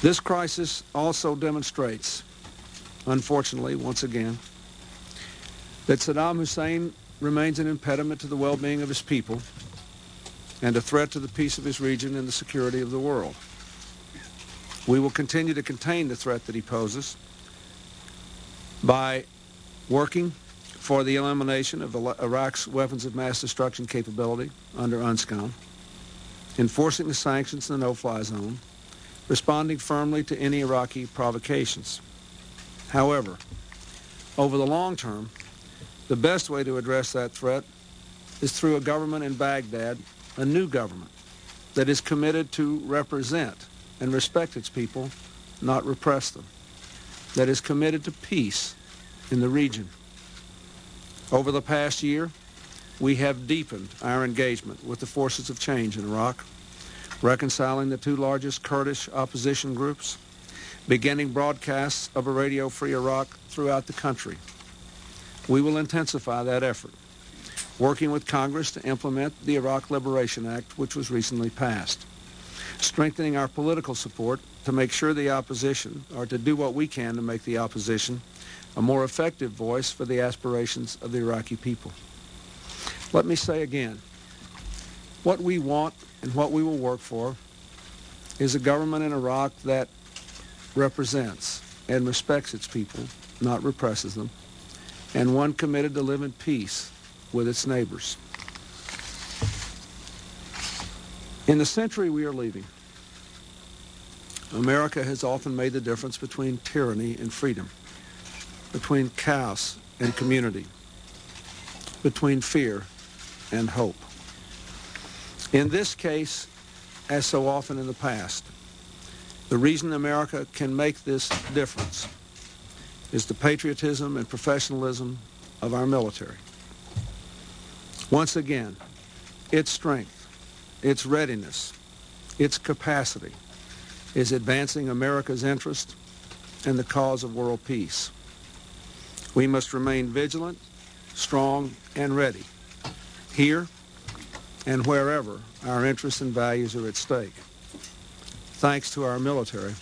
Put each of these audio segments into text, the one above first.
This crisis also demonstrates, unfortunately, once again, that Saddam Hussein remains an impediment to the well-being of his people and a threat to the peace of his region and the security of the world. We will continue to contain the threat that he poses by working for the elimination of Iraq's weapons of mass destruction capability under UNSCOM, enforcing the sanctions in the no-fly zone, responding firmly to any Iraqi provocations. However, over the long term, the best way to address that threat is through a government in Baghdad, a new government that is committed to represent and respect its people, not repress them, that is committed to peace in the region. Over the past year, we have deepened our engagement with the forces of change in Iraq, reconciling the two largest Kurdish opposition groups, beginning broadcasts of a radio-free Iraq throughout the country. We will intensify that effort, working with Congress to implement the Iraq Liberation Act, which was recently passed, strengthening our political support to make sure the opposition, or to do what we can to make the opposition, a more effective voice for the aspirations of the Iraqi people. Let me say again, what we want and what we will work for is a government in Iraq that represents and respects its people, not represses them, and one committed to live in peace with its neighbors. In the century we are leaving, America has often made the difference between tyranny and freedom, between chaos and community, between fear and hope. In this case, as so often in the past, the reason America can make this difference is the patriotism and professionalism of our military. Once again, its strength, its readiness, its capacity is advancing America's interest and the cause of world peace. We must remain vigilant, strong, and ready, here and wherever our interests and values are at stake. Thanks to our military,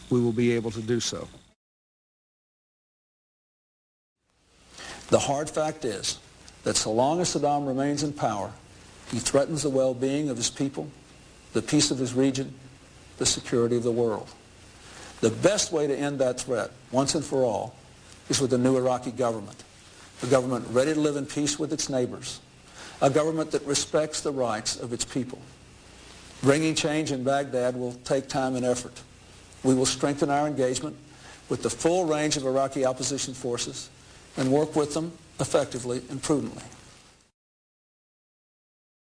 we will be able to do so. The hard fact is that so long as Saddam remains in power, he threatens the well-being of his people, the peace of his region, the security of the world. The best way to end that threat, once and for all, is with a new Iraqi government, a government ready to live in peace with its neighbors, a government that respects the rights of its people. Bringing change in Baghdad will take time and effort. We will strengthen our engagement with the full range of Iraqi opposition forces and work with them effectively and prudently.